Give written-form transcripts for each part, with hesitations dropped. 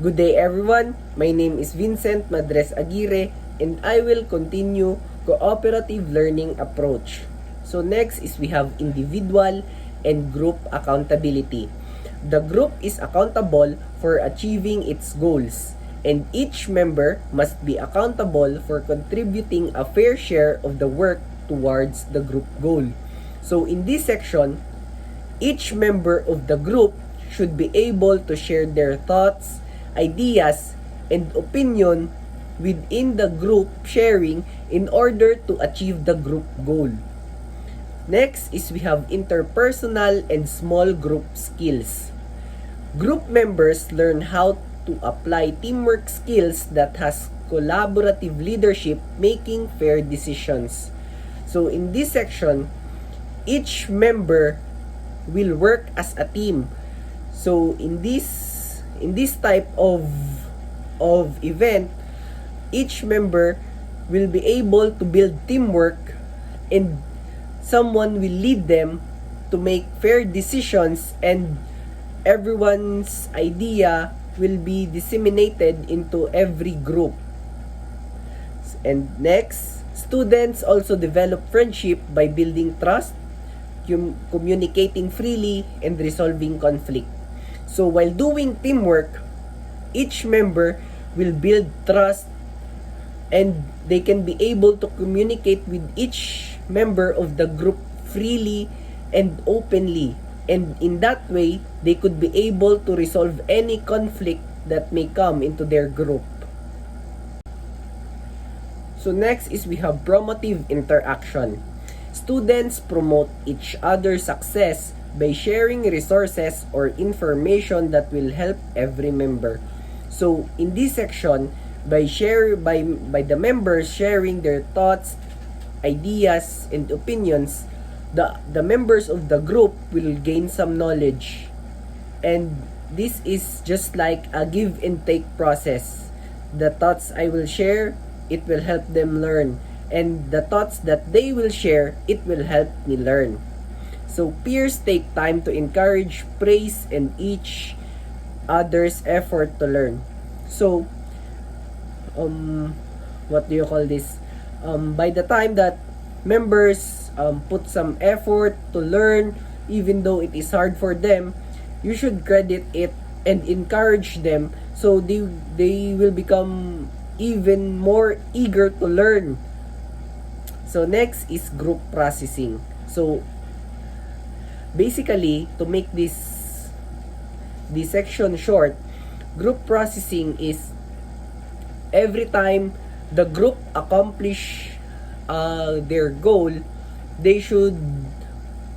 Good day everyone, my name is Vincent Madres Aguirre and I will continue cooperative learning approach. So next is we have individual and group accountability. The group is accountable for achieving its goals and each member must be accountable for contributing a fair share of the work towards the group goal. So in this section, each member of the group should be able to share their thoughts, ideas, and opinion within the group sharing in order to achieve the group goal. Next is we have interpersonal and small group skills. Group members learn how to apply teamwork skills that has collaborative leadership, making fair decisions. So in this section, each member will work as a team. So in this type of event, each member will be able to build teamwork and someone will lead them to make fair decisions and everyone's idea will be disseminated into every group. And next, students also develop friendship by building trust, communicating freely, and resolving conflict. So while doing teamwork, each member will build trust and they can be able to communicate with each member of the group freely and openly. And in that way, they could be able to resolve any conflict that may come into their group. So next is we have promotive interaction. Students promote each other's success by sharing resources or information that will help every member. So in this section, by the members sharing their thoughts, ideas, and opinions, the members of the group will gain some knowledge. And this is just like a give and take process. The thoughts I will share, it will help them learn. And the thoughts that they will share, it will help me learn. So peers take time to encourage, praise, and each other's effort to learn. So, what do you call this? By the time that members put some effort to learn, even though it is hard for them, you should credit it and encourage them so they will become even more eager to learn. So next is group processing. So basically, to make this section short, group processing is every time the group accomplish their goal, they should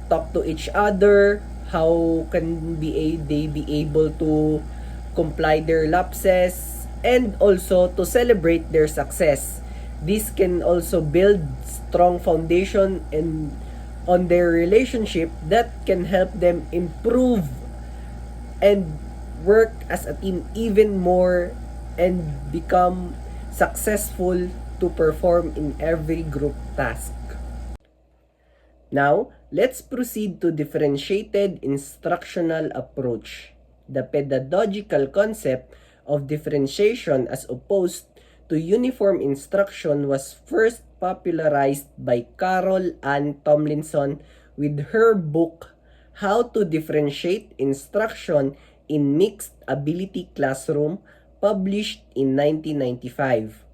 talk to each other. How can they be able to comply their lapses and also to celebrate their success. This can also build strong foundation and on their relationship that can help them improve and work as a team even more and become successful to perform in every group task. Now, let's proceed to differentiated instructional approach. The pedagogical concept of differentiation as opposed to uniform instruction was first popularized by Carol Ann Tomlinson with her book How to Differentiate Instruction in Mixed Ability Classroom, published in 1995.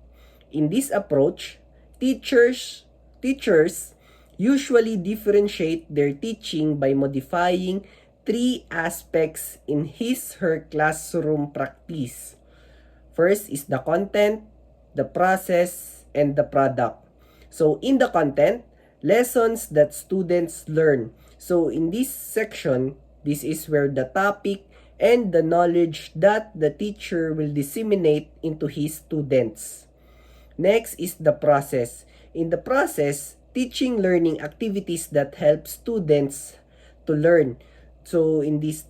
In this approach, teachers usually differentiate their teaching by modifying three aspects in his/her classroom practice. First is the content, the process, and the product. So in the content, lessons that students learn. So in this section, this is where the topic and the knowledge that the teacher will disseminate into his students. Next is the process. In the process, teaching learning activities that help students to learn. So in this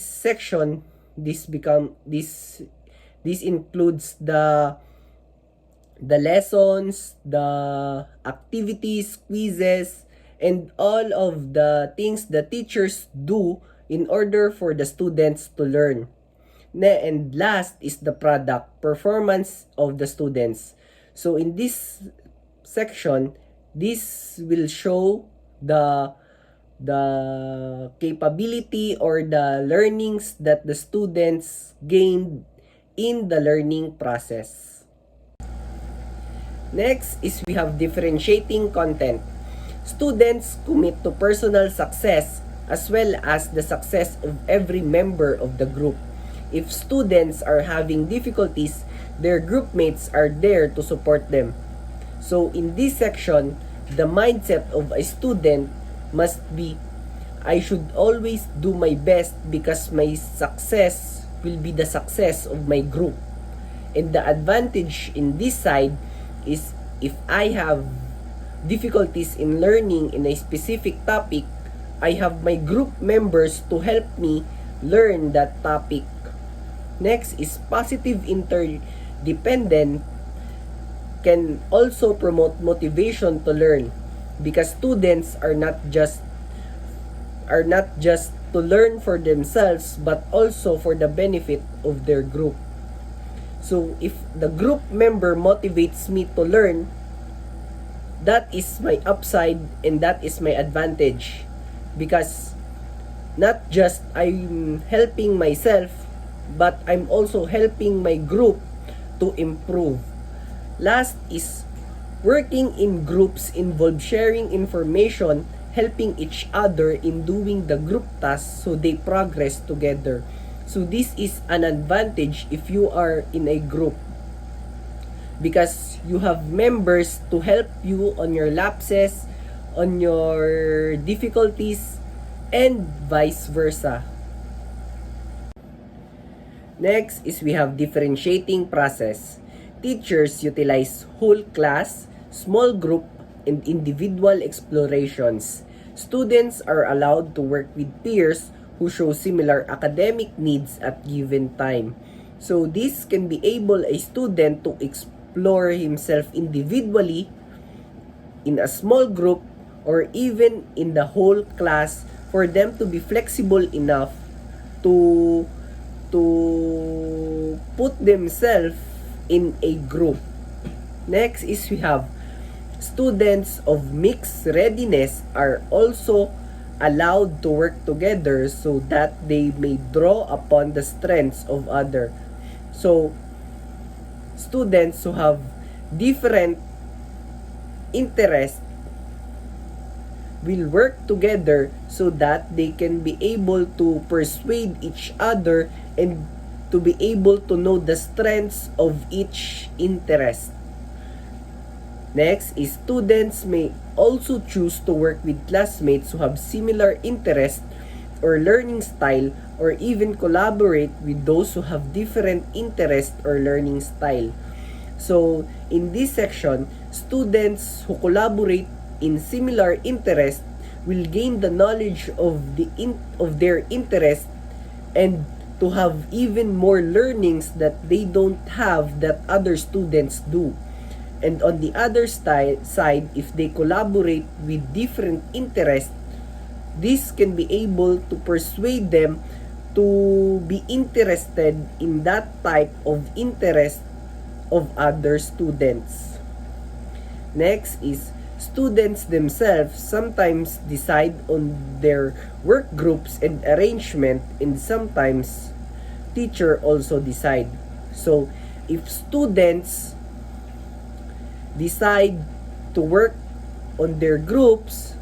section, this includes the lessons, the activities, quizzes, and all of the things the teachers do in order for the students to learn. And last is the product performance of the students. So in this section, this will show the capability or the learnings that the students gained in the learning process. Next is we have differentiating content. Students commit to personal success as well as the success of every member of the group. If students are having difficulties, their group mates are there to support them. So in this section, the mindset of a student must be, I should always do my best because my success will be the success of my group. And the advantage in this side is if I have difficulties in learning in a specific topic, I have my group members to help me learn that topic. Next is positive interdependent can also promote motivation to learn because students are not just to learn for themselves but also for the benefit of their group. So if the group member motivates me to learn, that is my upside and that is my advantage because not just I'm helping myself but I'm also helping my group to improve. Last is working in groups involve sharing information, helping each other in doing the group tasks so they progress together. So this is an advantage if you are in a group because you have members to help you on your lapses, on your difficulties, and vice versa. Next is we have differentiating process. Teachers utilize whole class, small group, and individual explorations. Students are allowed to work with peers who show similar academic needs at given time. So this can be able a student to explore himself individually in a small group or even in the whole class for them to be flexible enough to put themselves in a group. Next is we have students of mixed readiness are also allowed to work together so that they may draw upon the strengths of other. So students who have different interests will work together so that they can be able to persuade each other and to be able to know the strengths of each interest. Next is students may also choose to work with classmates who have similar interest or learning style or even collaborate with those who have different interest or learning style. So, in this section, students who collaborate in similar interest will gain the knowledge of their interest and to have even more learnings that they don't have that other students do. And on the other side, if they collaborate with different interests, this can be able to persuade them to be interested in that type of interest of other students. Next is students themselves sometimes decide on their work groups and arrangement, and sometimes teacher also decide. So if students decide to work on their groups,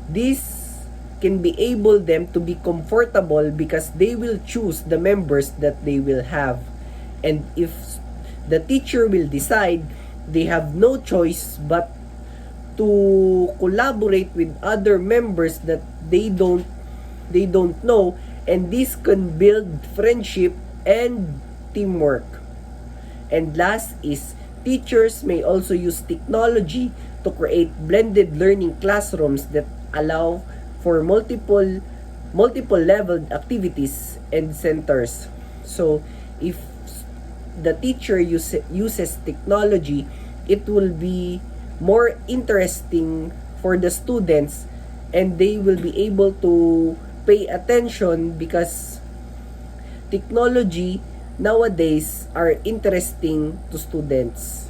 this can be able them to be comfortable because they will choose the members that they will have. And if the teacher will decide, they have no choice but to collaborate with other members that they don't know, and this can build friendship and teamwork. And last is teachers may also use technology to create blended learning classrooms that allow for multiple leveled activities and centers. So if the teacher uses technology, it will be more interesting for the students and they will be able to pay attention because technology nowadays are interesting to students.